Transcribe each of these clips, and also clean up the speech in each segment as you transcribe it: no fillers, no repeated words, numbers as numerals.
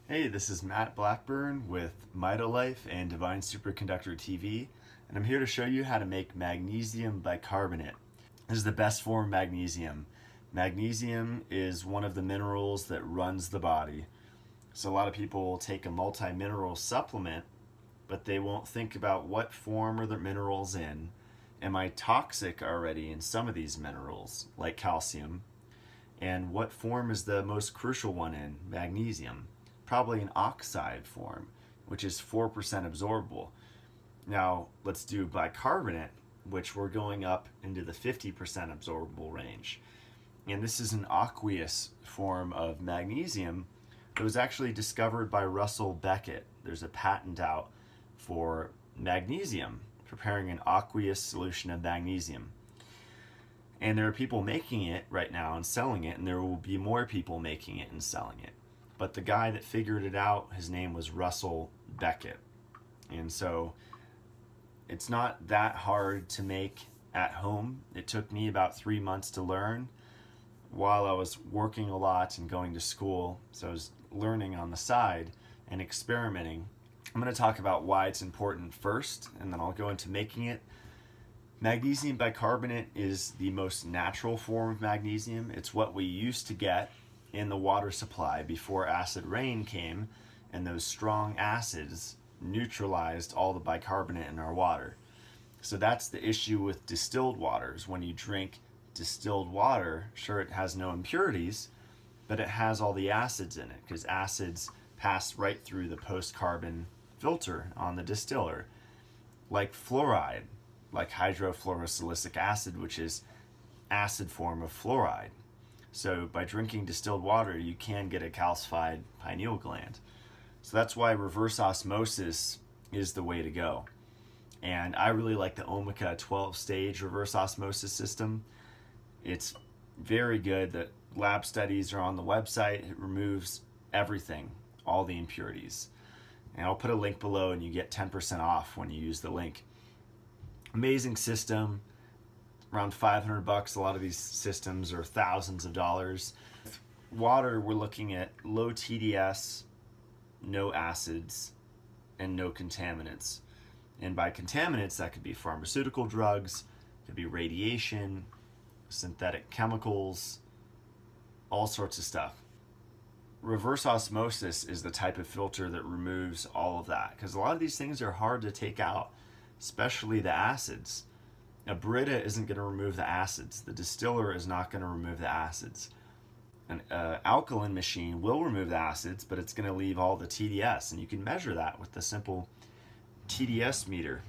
Hey, this is Matt Blackburn with Mitolife and Divine Superconductor TV, and I'm here to show you how to make magnesium bicarbonate. This is the best form of magnesium. Magnesium is one of the minerals that runs the body. So a lot of people will take a multi-mineral supplement, but they won't think about what form are the minerals in. Am I toxic already in some of these minerals, like calcium? And what form is the most crucial one in? Magnesium. Probably an oxide form, which is 4% absorbable. Now let's do bicarbonate, which we're going up into the 50% absorbable range. And this is an aqueous form of magnesium that was actually discovered by Russell Beckett. There's a patent out for magnesium, preparing an aqueous solution of magnesium. And there are people making it right now and selling it, and there will be more people making it and selling it. But the guy that figured it out, his name was Russell Beckett. And so it's not that hard to make at home. It took me about 3 months to learn while I was working a lot and going to school. So I was learning on the side and experimenting. I'm going to talk about why it's important first, and then I'll go into making it. Magnesium bicarbonate is the most natural form of magnesium. It's what we used to get in the water supply before acid rain came, and those strong acids neutralized all the bicarbonate in our water. So that's the issue with distilled waters. When you drink distilled water, sure, it has no impurities, but it has all the acids in it, because acids pass right through the post-carbon filter on the distiller. Like fluoride, like hydrofluorosilicic acid, which is acid form of fluoride. So by drinking distilled water, you can get a calcified pineal gland. So that's why reverse osmosis is the way to go. And I really like the Omica 12-stage reverse osmosis system. It's very good. The lab studies are on the website. It removes everything, all the impurities. And I'll put a link below and you get 10% off when you use the link. Amazing system. Around $500. A lot of these systems are thousands of dollars. With water, we're looking at low TDS, no acids, and no contaminants. And by contaminants, that could be pharmaceutical drugs, could be radiation, synthetic chemicals, all sorts of stuff. Reverse osmosis is the type of filter that removes all of that, because a lot of these things are hard to take out, especially the acids. A Brita isn't going to remove the acids. The distiller is not going to remove the acids. An alkaline machine will remove the acids, but it's going to leave all the TDS, and you can measure that with the simple TDS meter.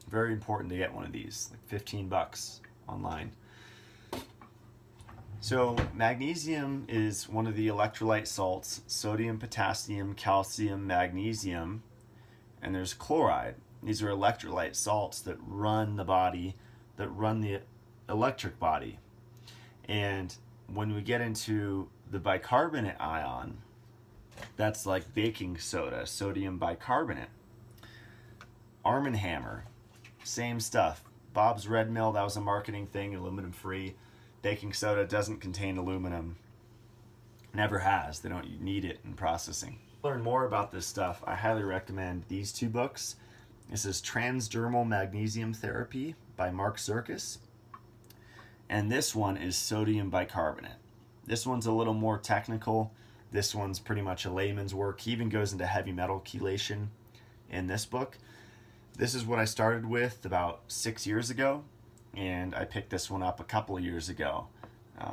Very important to get one of these, like 15 bucks online. So magnesium is one of the electrolyte salts: sodium, potassium, calcium, magnesium, and there's chloride. These are electrolyte salts that run the body, that run the electric body. And when we get into the bicarbonate ion, that's like baking soda, sodium bicarbonate. Arm & Hammer, same stuff. Bob's Red Mill, that was a marketing thing, aluminum free. Baking soda doesn't contain aluminum. Never has. They don't need it in processing. To learn more about this stuff, I highly recommend these two books. This is Transdermal Magnesium Therapy by Mark Zirkus. And this one is sodium bicarbonate. This one's a little more technical. This one's pretty much a layman's work. He even goes into heavy metal chelation in this book. This is what I started with about 6 years ago, and I picked this one up a couple of years ago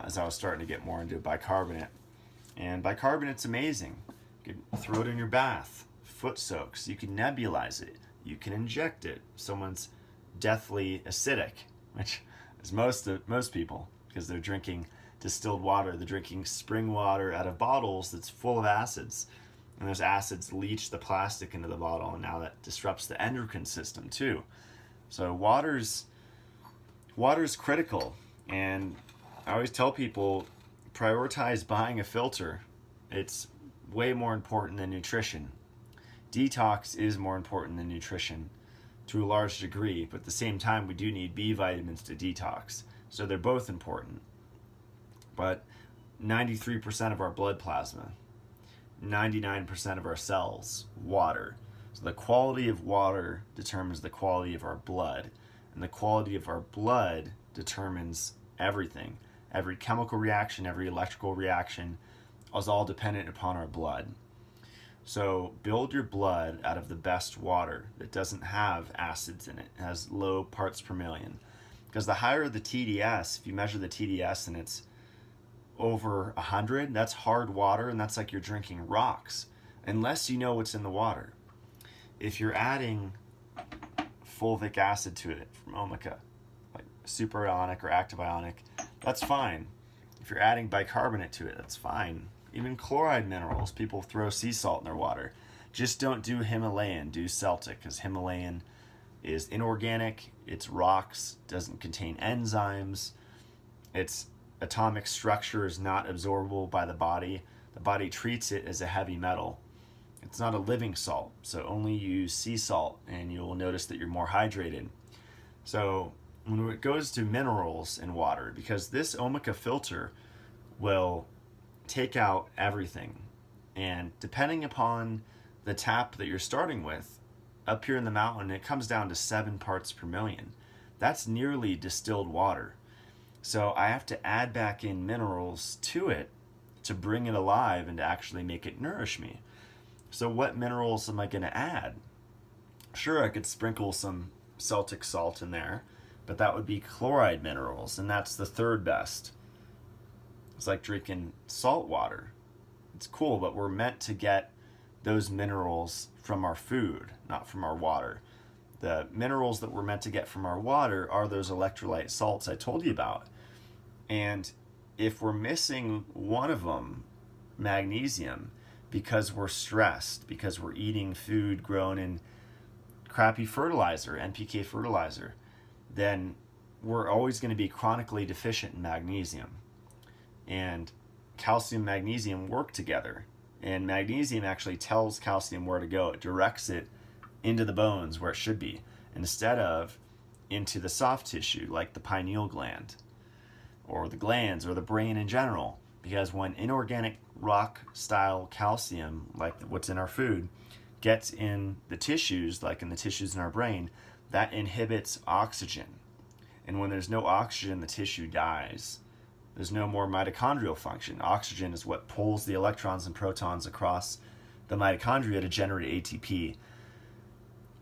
as I was starting to get more into bicarbonate. And bicarbonate's amazing. You can throw it in your bath, foot soaks. You can nebulize it. You can inject it. Someone's deathly acidic, which is most people, because they're drinking distilled water. They're drinking spring water out of bottles that's full of acids. And those acids leach the plastic into the bottle, and now that disrupts the endocrine system too. So water's critical, and I always tell people, prioritize buying a filter. It's way more important than nutrition. Detox is more important than nutrition to a large degree, but at the same time, we do need B vitamins to detox. So they're both important. But 93% of our blood plasma, 99% of our cells, water. So the quality of water determines the quality of our blood, and the quality of our blood determines everything. Every chemical reaction, every electrical reaction is all dependent upon our blood. So build your blood out of the best water that doesn't have acids in it. It has low parts per million. Because the higher the TDS, if you measure the TDS and it's over 100, that's hard water, and that's like you're drinking rocks, unless you know what's in the water. If you're adding fulvic acid to it from Omica, like superionic or active ionic, that's fine. If you're adding bicarbonate to it, that's fine. Even chloride minerals, people throw sea salt in their water. Just don't do Himalayan, do Celtic, because Himalayan is inorganic, it's rocks, doesn't contain enzymes, its atomic structure is not absorbable by the body. The body treats it as a heavy metal. It's not a living salt, so only use sea salt and you'll notice that you're more hydrated. So when it goes to minerals in water, because this Omica filter will take out everything, and depending upon the tap that you're starting with, up here in the mountain it comes down to 7 parts per million. That's nearly distilled water. So I have to add back in minerals to it to bring it alive and to actually make it nourish me. So what minerals am I going to add? Sure, I could sprinkle some Celtic salt in there, but that would be chloride minerals, and that's the third best. It's like drinking salt water. It's cool, but we're meant to get those minerals from our food, not from our water. The minerals that we're meant to get from our water are those electrolyte salts I told you about. And if we're missing one of them, magnesium, because we're stressed, because we're eating food grown in crappy fertilizer, NPK fertilizer, then we're always going to be chronically deficient in magnesium. And calcium and magnesium work together. And magnesium actually tells calcium where to go. It directs it into the bones where it should be, instead of into the soft tissue like the pineal gland or the glands or the brain in general. Because when inorganic rock style calcium, like what's in our food, gets in the tissues, like in the tissues in our brain, that inhibits oxygen. And when there's no oxygen, the tissue dies. There's no more mitochondrial function. Oxygen is what pulls the electrons and protons across the mitochondria to generate ATP.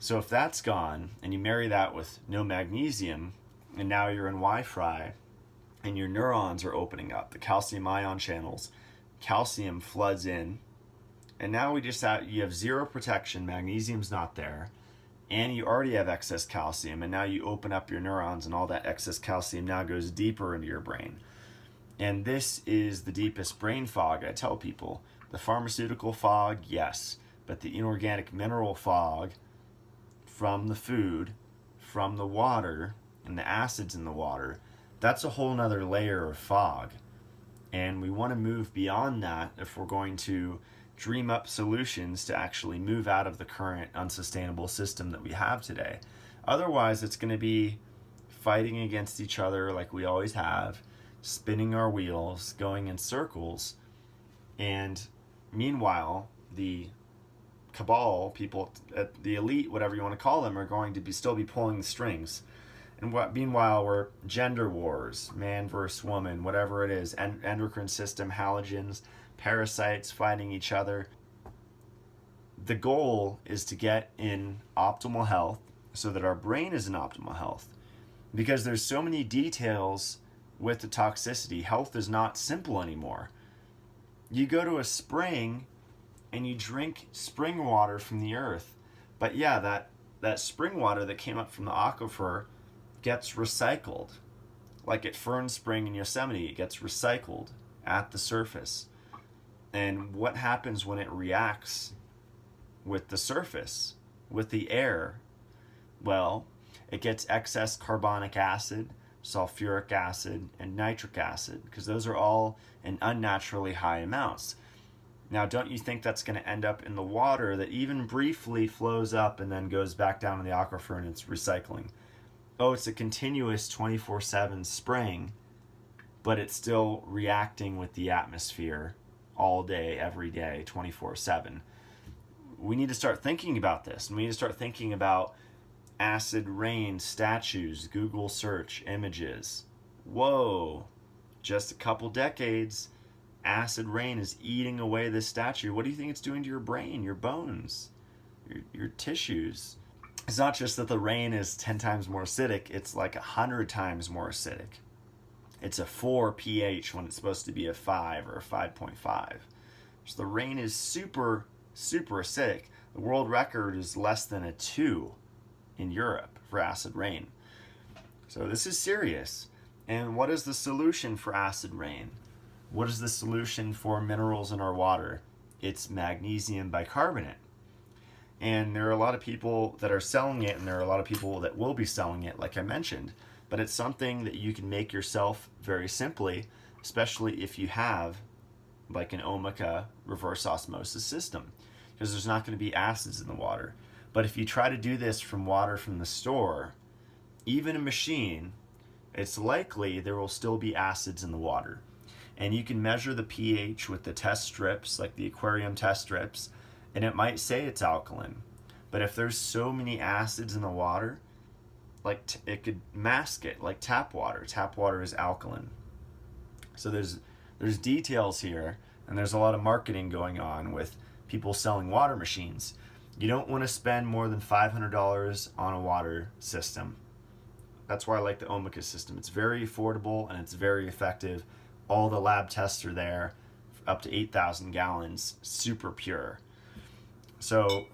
So if that's gone, and you marry that with no magnesium, and now you're in Wi-Fi, and your neurons are opening up, the calcium ion channels, calcium floods in, and now you have zero protection, magnesium's not there, and you already have excess calcium, and now you open up your neurons, and all that excess calcium now goes deeper into your brain. And this is the deepest brain fog, I tell people. The pharmaceutical fog, yes, but the inorganic mineral fog from the food, from the water, and the acids in the water, that's a whole nother layer of fog. And we want to move beyond that if we're going to dream up solutions to actually move out of the current unsustainable system that we have today. Otherwise, it's going to be fighting against each other like we always have, spinning our wheels, going in circles, and meanwhile, the cabal, people, the elite, whatever you want to call them, are going to still be pulling the strings. And meanwhile, we're gender wars, man versus woman, whatever it is, endocrine system, halogens, parasites fighting each other. The goal is to get in optimal health so that our brain is in optimal health. Because there's so many details with the toxicity. Health is not simple anymore. You go to a spring and you drink spring water from the earth. But yeah, that spring water that came up from the aquifer gets recycled. Like at Fern Spring in Yosemite, it gets recycled at the surface. And what happens when it reacts with the surface, with the air? Well, it gets excess carbonic acid, sulfuric acid, and nitric acid, because those are all in unnaturally high amounts. Now, don't you think that's going to end up in the water that even briefly flows up and then goes back down in the aquifer and it's recycling? Oh, it's a continuous 24/7 spraying, but it's still reacting with the atmosphere all day, every day, 24/7. We need to start thinking about this. And we need to start thinking about acid rain statues, Google search images. Whoa, just a couple decades, acid rain is eating away this statue. What do you think it's doing to your brain, your bones, your tissues? It's not just that the rain is 10 times more acidic, it's like 100 times more acidic. It's a 4 pH when it's supposed to be a 5 or a 5.5. So the rain is super, super acidic. The world record is less than a 2 in Europe for acid rain. So this is serious. And what is the solution for acid rain? What is the solution for minerals in our water? It's magnesium bicarbonate. And there are a lot of people that are selling it, and there are a lot of people that will be selling it, like I mentioned. But it's something that you can make yourself very simply, especially if you have like an Omica reverse osmosis system, because there's not going to be acids in the water. But if you try to do this from water from the store, even a machine, it's likely there will still be acids in the water. And you can measure the pH with the test strips, like the aquarium test strips, and it might say it's alkaline. But if there's so many acids in the water, like it could mask it, like tap water. Tap water is alkaline. So there's details here, and there's a lot of marketing going on with people selling water machines. You don't want to spend more than $500 on a water system. That's why I like the Omica system. It's very affordable and it's very effective. All the lab tests are there, up to 8,000 gallons, super pure. So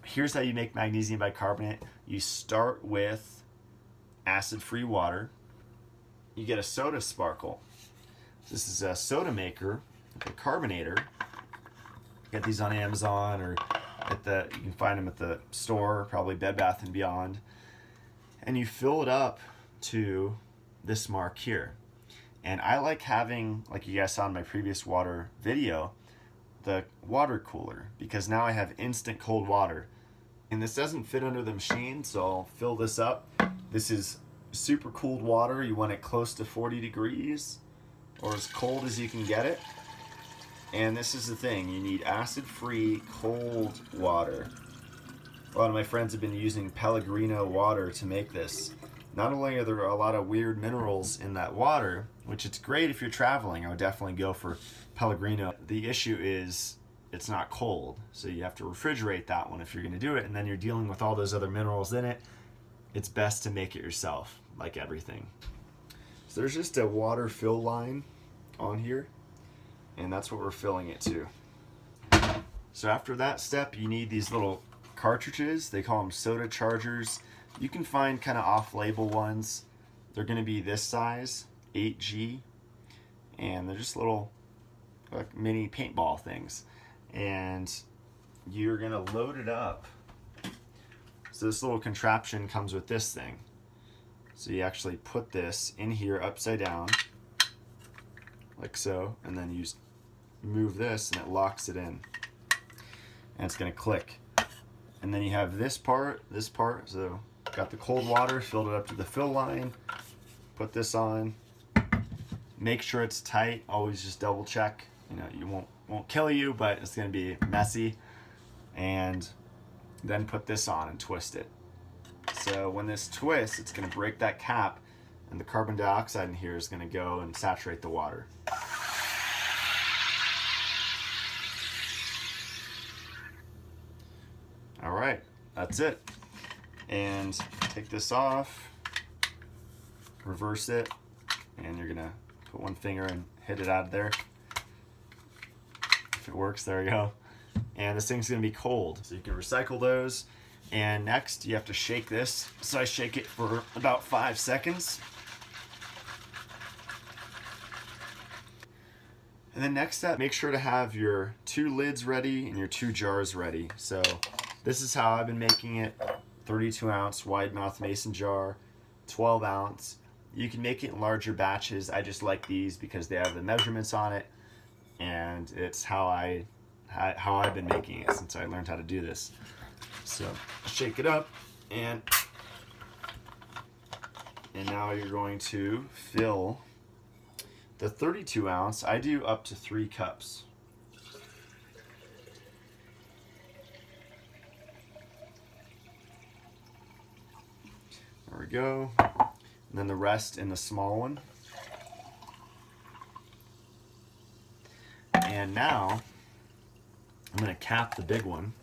here's how you make magnesium bicarbonate. You start with acid-free water. You get a soda sparkle. This is a soda maker, a carbonator. Get these on Amazon or you can find them at the store, probably Bed Bath & Beyond. And you fill it up to this mark here. And I like having, like you guys saw in my previous water video, the water cooler, because now I have instant cold water. And this doesn't fit under the machine, so I'll fill this up. This is super cooled water. You want it close to 40 degrees or as cold as you can get it. And this is the thing, you need acid-free cold water. A lot of my friends have been using Pellegrino water to make this. Not only are there a lot of weird minerals in that water, which it's great if you're traveling, I would definitely go for Pellegrino. The issue is it's not cold, so you have to refrigerate that one if you're going to do it, and then you're dealing with all those other minerals in it. It's best to make it yourself, like everything. So there's just a water fill line on here, and that's what we're filling it to. So after that step, you need these little cartridges. They call them soda chargers. You can find kind of off-label ones. They're going to be this size, 8G, and they're just little like mini paintball things. And you're going to load it up. So this little contraption comes with this thing. So you actually put this in here upside down, like so, and then you move this and it locks it in. And it's going to click. And then you have this part, so got the cold water, filled it up to the fill line, put this on, make sure it's tight, always just double check. You know, you won't kill you, but it's gonna be messy. And then put this on and twist it. So when this twists, it's gonna break that cap, and the carbon dioxide in here is gonna go and saturate the water. All right, that's it. And take this off, reverse it, and you're gonna put one finger and hit it out of there. If it works, there you go. And this thing's gonna be cold, so you can recycle those. And next, you have to shake this. So I shake it for about 5 seconds. And then next step, make sure to have your 2 lids ready and your 2 jars ready. So this is how I've been making it. 32-ounce wide mouth mason jar, 12-ounce. You can make it in larger batches. I just like these because they have the measurements on it, and it's how I've been making it since I learned how to do this. So shake it up, and now you're going to fill the 32-ounce. I do up to 3 cups. go. And then the rest in the small one. And now I'm going to cap the big one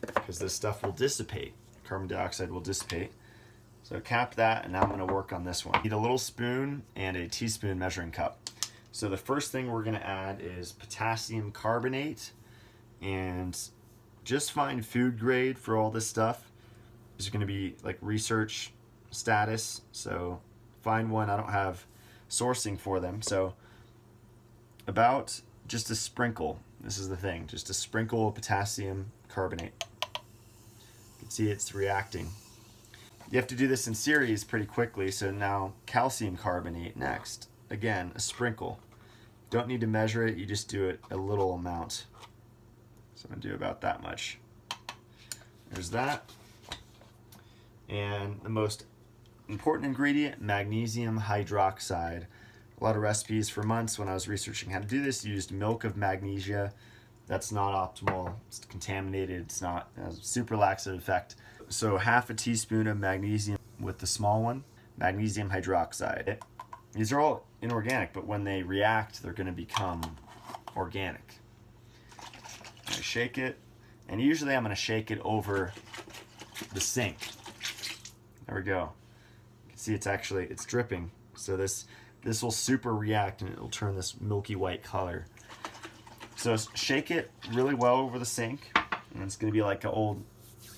because this stuff will dissipate. Carbon dioxide will dissipate. So cap that, and now I'm going to work on this one. Need a little spoon and a teaspoon measuring cup. So the first thing we're going to add is potassium carbonate, and just find food grade for all this stuff. There's going to be like research status, so find one. I don't have sourcing for them, so about just a sprinkle. This is the thing, just a sprinkle of potassium carbonate. You can see it's reacting. You have to do this in series pretty quickly, so now calcium carbonate next. Again, a sprinkle. Don't need to measure it, you just do it a little amount. So I'm gonna do about that much. There's that. And the most important ingredient, magnesium hydroxide. A lot of recipes for months when I was researching how to do this used milk of magnesia. That's not optimal, it's contaminated, it's not, it has a super laxative effect. So half a teaspoon of magnesium with the small one, magnesium hydroxide. These are all inorganic, but when they react, they're gonna become organic. I shake it, and usually I'm gonna shake it over the sink. There we go. You can see it's dripping. So this will super react and it'll turn this milky white color. So shake it really well over the sink, and it's gonna be like an old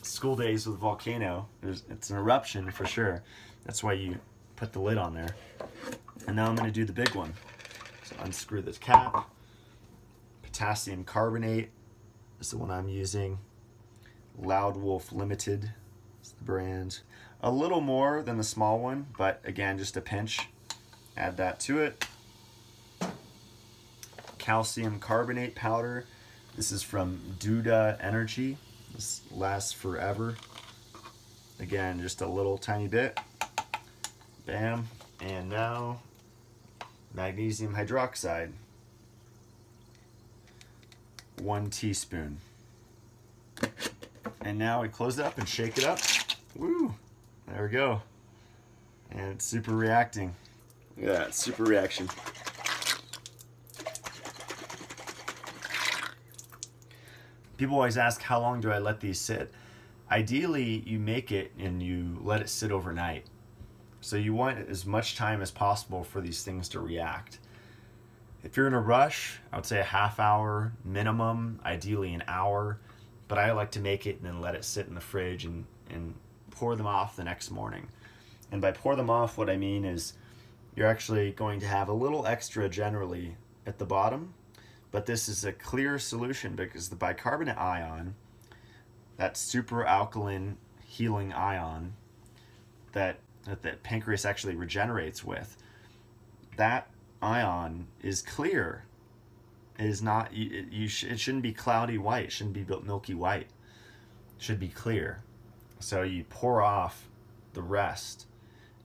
school days with a volcano. It's an eruption for sure. That's why you put the lid on there. And now I'm going to do the big one. So unscrew this cap. Potassium carbonate is the one I'm using. Loud Wolf Limited is the brand. A little more than the small one, but again, just a pinch. Add that to it. Calcium carbonate powder. This is from Duda Energy. This lasts forever. Again, just a little tiny bit. Bam. And now magnesium hydroxide. 1 teaspoon. And now we close it up and shake it up. Woo! There we go. And it's super reacting. Look at that, super reaction. People always ask, how long do I let these sit? Ideally, you make it and you let it sit overnight. So you want as much time as possible for these things to react. If you're in a rush, I would say a half hour minimum, ideally an hour. But I like to make it and then let it sit in the fridge and pour them off the next morning. And by pour them off, what I mean is you're actually going to have a little extra generally at the bottom. But this is a clear solution because the bicarbonate ion, that super alkaline healing ion that the pancreas actually regenerates with, that ion is clear. It is not, it shouldn't be cloudy white, it shouldn't be milky white. It should be clear. So you pour off the rest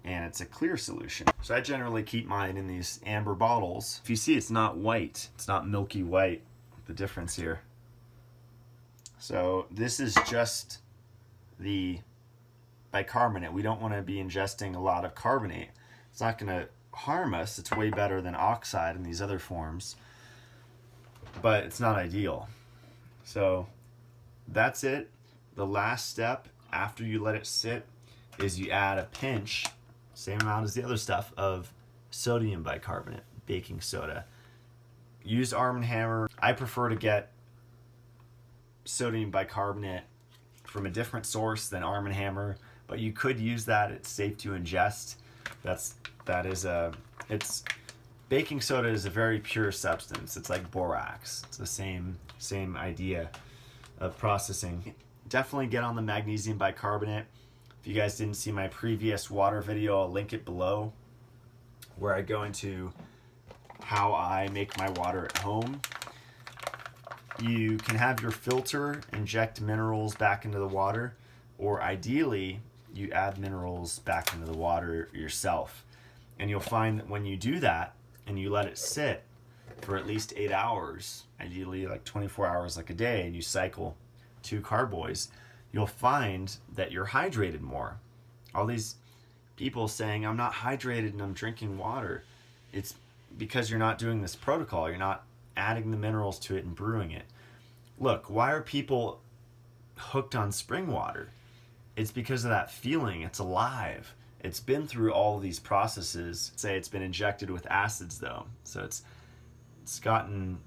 and it's a clear solution. So I generally keep mine in these amber bottles. If you see, it's not white, it's not milky white, the difference here. So this is just the bicarbonate. We don't want to be ingesting a lot of carbonate. It's not going to harm us. It's way better than oxide in these other forms, but it's not ideal. So that's it. The last step after you let it sit is you add a pinch, same amount as the other stuff, of sodium bicarbonate, baking soda. Use Arm & Hammer. I prefer to get sodium bicarbonate from a different source than Arm & Hammer, but you could use that. It's safe to ingest. Baking soda is a very pure substance. It's like borax. It's the same idea of processing. Definitely get on the magnesium bicarbonate. If you guys didn't see my previous water video, I'll link it below, where I go into how I make my water at home. You can have your filter inject minerals back into the water, or ideally, you add minerals back into the water yourself. And you'll find that when you do that, and you let it sit for at least 8 hours, ideally like 24 hours like a day, and you cycle 2 carboys, you'll find that you're hydrated more. All these people saying, I'm not hydrated and I'm drinking water. It's because you're not doing this protocol. You're not adding the minerals to it and brewing it. Look, why are people hooked on spring water? It's because of that feeling. It's alive. It's been through all of these processes. Say it's been injected with acids though. So it's gotten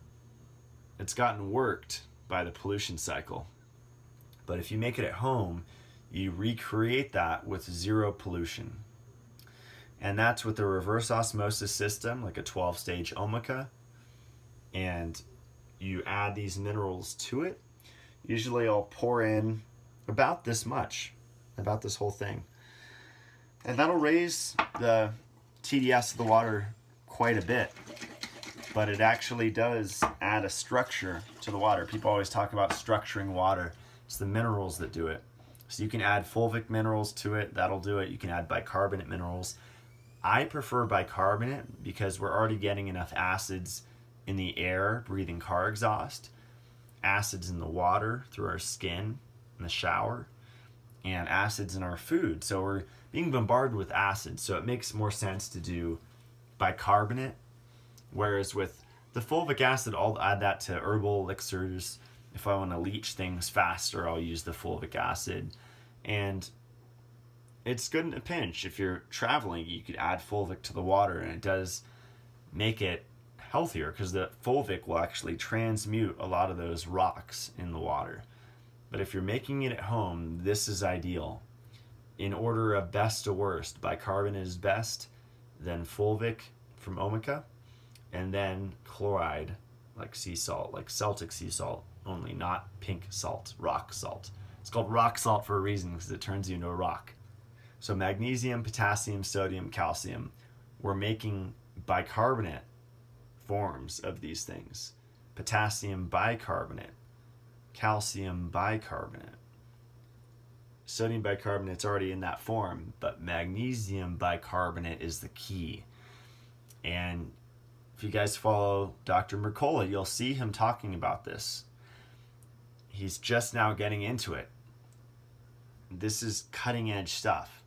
worked by the pollution cycle. But if you make it at home, you recreate that with zero pollution. And that's with a reverse osmosis system, like a 12-stage omica. And you add these minerals to it. Usually I'll pour in about this much, about this whole thing. And that'll raise the TDS of the water quite a bit. But it actually does add a structure to the water. People always talk about structuring water. It's the minerals that do it. So you can add fulvic minerals to it, that'll do it. You can add bicarbonate minerals. I prefer bicarbonate because we're already getting enough acids in the air, breathing car exhaust, acids in the water through our skin in the shower, and acids in our food. So we're being bombarded with acids, so it makes more sense to do bicarbonate. Whereas with the fulvic acid, I'll add that to herbal elixirs. If I want to leach things faster, I'll use the fulvic acid. And it's good in a pinch. If you're traveling, you could add fulvic to the water, and it does make it healthier because the fulvic will actually transmute a lot of those rocks in the water. But if you're making it at home, this is ideal. In order of best to worst, bicarbonate is best, then fulvic from Omica, and then chloride, like sea salt, like Celtic sea salt, only not pink salt, rock salt. It's called rock salt for a reason because it turns you into a rock. So magnesium, potassium, sodium, calcium, we're making bicarbonate forms of these things. Potassium bicarbonate, calcium bicarbonate. Sodium bicarbonate's already in that form, but magnesium bicarbonate is the key. And if you guys follow Dr. Mercola, you'll see him talking about this. He's just now getting into it. This is cutting edge stuff.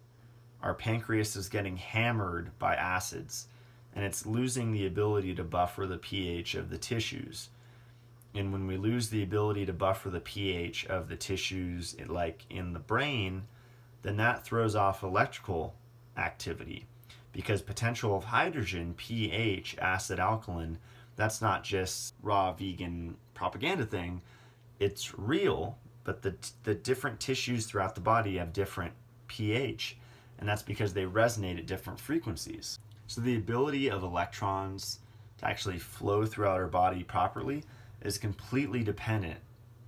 Our pancreas is getting hammered by acids, and it's losing the ability to buffer the pH of the tissues. And when we lose the ability to buffer the pH of the tissues, like in the brain, then that throws off electrical activity. Because potential of hydrogen, pH, acid, alkaline, that's not just raw vegan propaganda thing. It's real, but the different tissues throughout the body have different pH, and that's because they resonate at different frequencies. So the ability of electrons to actually flow throughout our body properly is completely dependent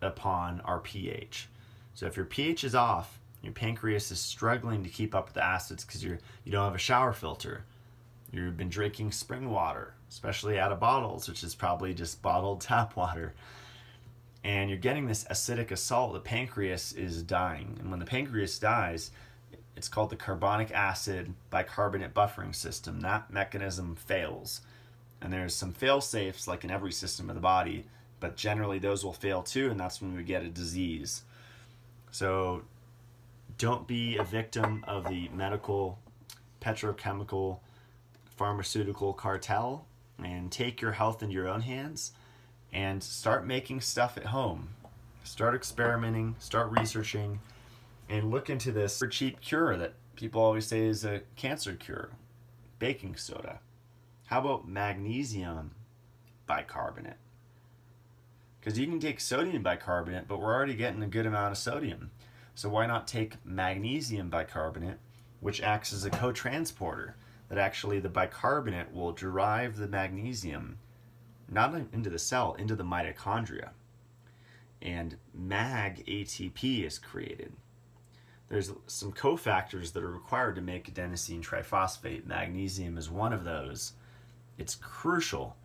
upon our pH. So if your pH is off, your pancreas is struggling to keep up with the acids because you don't have a shower filter. You've been drinking spring water, especially out of bottles, which is probably just bottled tap water. And you're getting this acidic assault. The pancreas is dying. And when the pancreas dies, it's called the carbonic acid bicarbonate buffering system. That mechanism fails. And there's some fail safes like in every system of the body, but generally those will fail too, and that's when we get a disease. So don't be a victim of the medical, petrochemical, pharmaceutical cartel, and take your health into your own hands and start making stuff at home. Start experimenting, start researching, and look into this cheap cure that people always say is a cancer cure, baking soda. How about magnesium bicarbonate? Because you can take sodium bicarbonate, but we're already getting a good amount of sodium. So why not take magnesium bicarbonate, which acts as a co-transporter, that actually the bicarbonate will drive the magnesium not into the cell, into the mitochondria. And mag ATP is created. There's some cofactors that are required to make adenosine triphosphate. Magnesium is one of those. It's crucial.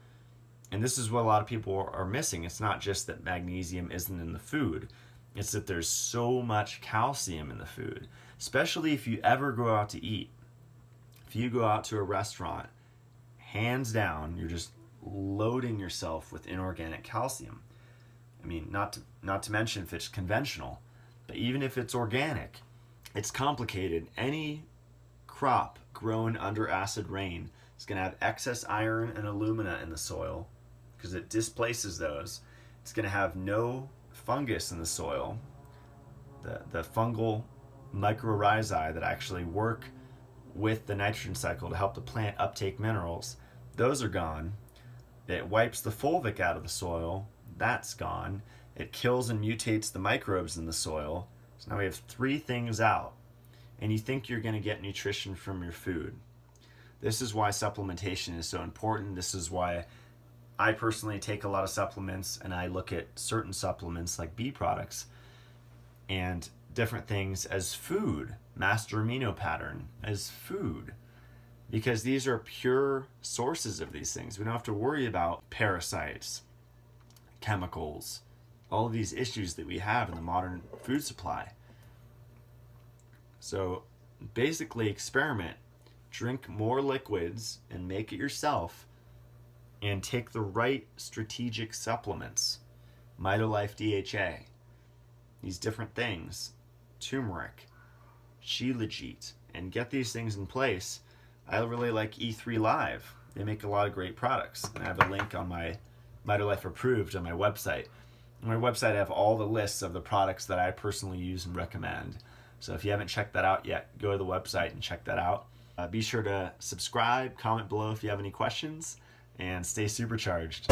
And this is what a lot of people are missing. It's not just that magnesium isn't in the food. It's that there's so much calcium in the food, especially if you ever go out to eat. If you go out to a restaurant, hands down, you're just loading yourself with inorganic calcium. I mean, not to mention if it's conventional, but even if it's organic, it's complicated. Any crop grown under acid rain is going to have excess iron and alumina in the soil because it displaces those. It's going to have no fungus in the soil. The fungal mycorrhizae that actually work with the nitrogen cycle to help the plant uptake minerals, those are gone. It wipes the fulvic out of the soil, that's gone. It kills and mutates the microbes in the soil. So now we have 3 things out, and you think you're going to get nutrition from your food. This is why supplementation is so important. This is why I personally take a lot of supplements, and I look at certain supplements like bee products and different things as food, master amino pattern as food, because these are pure sources of these things. We don't have to worry about parasites, chemicals, all of these issues that we have in the modern food supply. So basically experiment, drink more liquids and make it yourself, and take the right strategic supplements. MitoLife DHA, these different things, turmeric, shilajit, and get these things in place. I really like E3 Live. They make a lot of great products. And I have a link on my MitoLife Approved on my website. On my website I have all the lists of the products that I personally use and recommend. So if you haven't checked that out yet, go to the website and check that out. Be sure to subscribe, comment below if you have any questions, and stay supercharged.